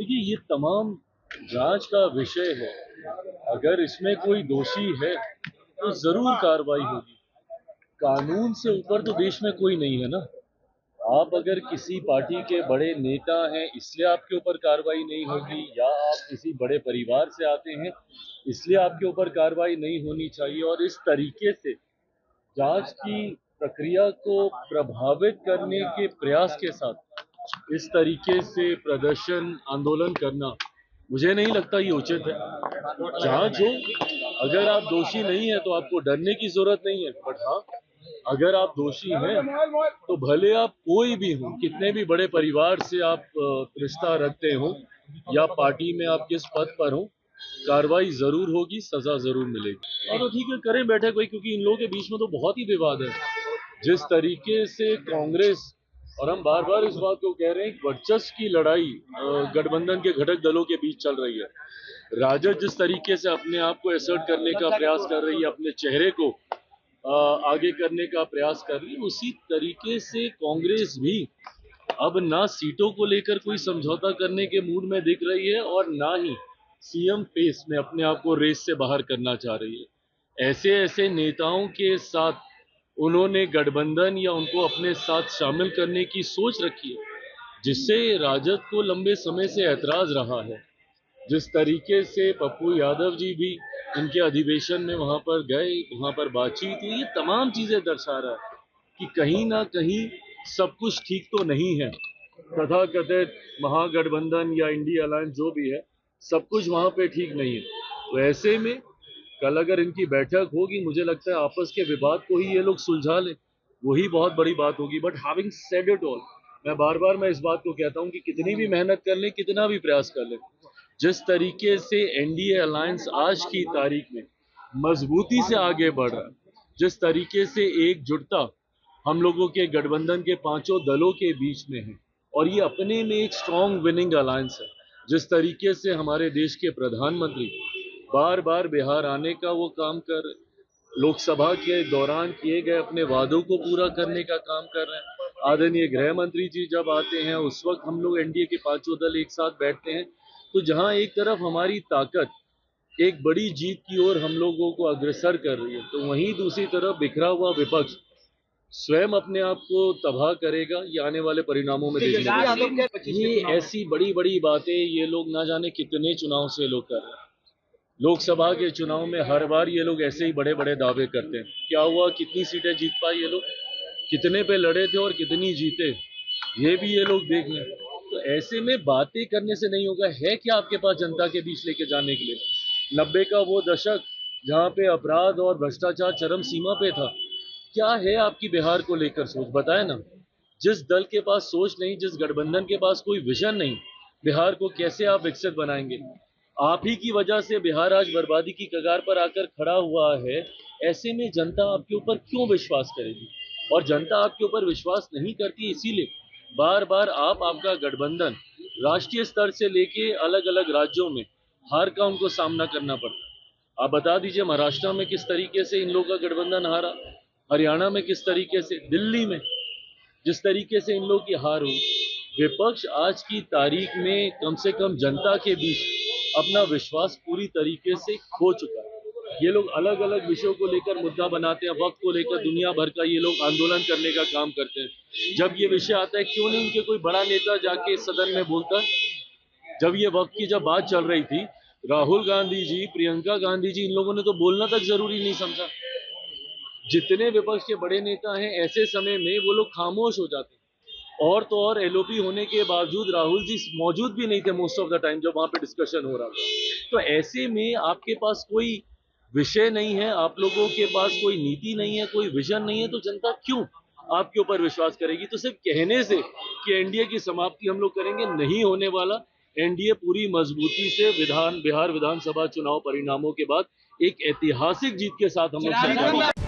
देखिए, ये तमाम जांच का विषय है। अगर इसमें कोई दोषी है तो जरूर कार्रवाई होगी। कानून से ऊपर तो देश में कोई नहीं है ना। आप अगर किसी पार्टी के बड़े नेता हैं इसलिए आपके ऊपर कार्रवाई नहीं होगी, या आप किसी बड़े परिवार से आते हैं इसलिए आपके ऊपर कार्रवाई नहीं होनी चाहिए। और इस तरीके से जांच की प्रक्रिया को प्रभावित करने के प्रयास के साथ इस तरीके से प्रदर्शन आंदोलन करना मुझे नहीं लगता ये उचित है। जांच हो, अगर आप दोषी नहीं है तो आपको डरने की जरूरत नहीं है। बट हाँ, अगर आप दोषी हैं तो भले आप कोई भी हो, कितने भी बड़े परिवार से आप रिश्ता रखते हो या पार्टी में आप किस पद पर हो, कार्रवाई जरूर होगी, सजा जरूर मिलेगी। और तो ठीक है, करें बैठक भाई, क्योंकि इन लोगों के बीच में तो बहुत ही विवाद है। जिस तरीके से कांग्रेस, और हम बार बार इस बात को कह रहे हैं, वर्चस्व की लड़ाई गठबंधन के घटक दलों के बीच चल रही है। राजद जिस तरीके से अपने आप को एसर्ट करने का प्रयास कर रही है, अपने चेहरे को आगे करने का प्रयास कर रही है, उसी तरीके से कांग्रेस भी अब ना सीटों को लेकर कोई समझौता करने के मूड में दिख रही है और ना ही सीएम पेस में अपने आप को रेस से बाहर करना चाह रही है। ऐसे ऐसे नेताओं के साथ उन्होंने गठबंधन या उनको अपने साथ शामिल करने की सोच रखी है, जिससे राजद को लंबे समय से ऐतराज रहा है। जिस तरीके से पप्पू यादव जी भी इनके अधिवेशन में वहां पर गए, वहां पर बातचीत हुई, ये तमाम चीजें दर्शा रहा है कि कहीं ना कहीं सब कुछ ठीक तो नहीं है। तथाकथित महागठबंधन या इंडिया अलायंस जो भी है, सब कुछ वहां पे ठीक नहीं है। तो ऐसे में कल अगर इनकी बैठक होगी, मुझे लगता है आपस के विवाद को ही ये लोग सुलझा ले, वही बहुत बड़ी बात होगी। But having said it all, मैं इस बात को कहता हूं कि कितनी भी मेहनत कर ले, कितना भी प्रयास कर ले, जिस तरीके से एनडीए अलायंस आज की तारीख में मजबूती से आगे बढ़ रहा है, जिस तरीके से एकजुटता हम लोगों के गठबंधन के पांचों दलों के बीच में है, और ये अपने में एक स्ट्रॉन्ग विनिंग अलायंस है। जिस तरीके से हमारे देश के प्रधानमंत्री बार बार बिहार आने का वो काम कर, लोकसभा के दौरान किए गए अपने वादों को पूरा करने का काम कर रहे हैं। आदरणीय गृह मंत्री जी जब आते हैं, उस वक्त हम लोग एनडीए के पांचों दल एक साथ बैठते हैं। तो जहां एक तरफ हमारी ताकत एक बड़ी जीत की ओर हम लोगों को अग्रसर कर रही है, तो वहीं दूसरी तरफ बिखरा हुआ विपक्ष स्वयं अपने आप को तबाह करेगा। ये आने वाले परिणामों में देखने। ये ऐसी बड़ी बड़ी बातें ये लोग ना जाने कितने चुनाव से लोग कर रहे हैं। लोकसभा के चुनाव में हर बार ये लोग ऐसे ही बड़े बड़े दावे करते हैं। क्या हुआ, कितनी सीटें जीत पाए ये लोग, कितने पे लड़े थे और कितनी जीते, ये भी ये लोग देख लें। तो ऐसे में बातें करने से नहीं होगा। है क्या आपके पास जनता के बीच लेके जाने के लिए? 90 का वो दशक जहाँ पे अपराध और भ्रष्टाचार चरम सीमा पे था, क्या है आपकी बिहार को लेकर सोच, बताए ना। जिस दल के पास सोच नहीं, जिस गठबंधन के पास कोई विजन नहीं, बिहार को कैसे आप विकसित बनाएंगे? आप ही की वजह से बिहार आज बर्बादी की कगार पर आकर खड़ा हुआ है। ऐसे में जनता आपके ऊपर क्यों विश्वास करेगी? और जनता आपके ऊपर विश्वास नहीं करती, इसीलिए बार बार आपका गठबंधन राष्ट्रीय स्तर से लेके अलग अलग राज्यों में हार का उनको सामना करना पड़ता है। आप बता दीजिए, महाराष्ट्र में किस तरीके से इन लोगों का गठबंधन हारा, हरियाणा में किस तरीके से, दिल्ली में जिस तरीके से इन लोगों की हार हुई। विपक्ष आज की तारीख में कम से कम जनता के बीच अपना विश्वास पूरी तरीके से खो चुका है। ये लोग अलग अलग विषयों को लेकर मुद्दा बनाते हैं, वक्त को लेकर दुनिया भर का ये लोग आंदोलन करने का काम करते हैं। जब ये विषय आता है, क्यों नहीं उनके कोई बड़ा नेता जाके सदन में बोलता है? जब ये वक्त की जब बात चल रही थी, राहुल गांधी जी, प्रियंका गांधी जी, इन लोगों ने तो बोलना तक जरूरी नहीं समझा। जितने विपक्ष के बड़े नेता हैं, ऐसे समय में वो लोग खामोश हो जाते हैं। और तो और एलओपी होने के बावजूद राहुल जी मौजूद भी नहीं थे मोस्ट ऑफ द टाइम जब वहां पे डिस्कशन हो रहा था। तो ऐसे में आपके पास कोई विषय नहीं है, आप लोगों के पास कोई नीति नहीं है, कोई विजन नहीं है, तो जनता क्यों आपके ऊपर विश्वास करेगी? तो सिर्फ कहने से कि एनडीए की समाप्ति हम लोग करेंगे, नहीं होने वाला। एनडीए पूरी मजबूती से बिहार विधानसभा चुनाव परिणामों के बाद एक ऐतिहासिक जीत के साथ हम लोग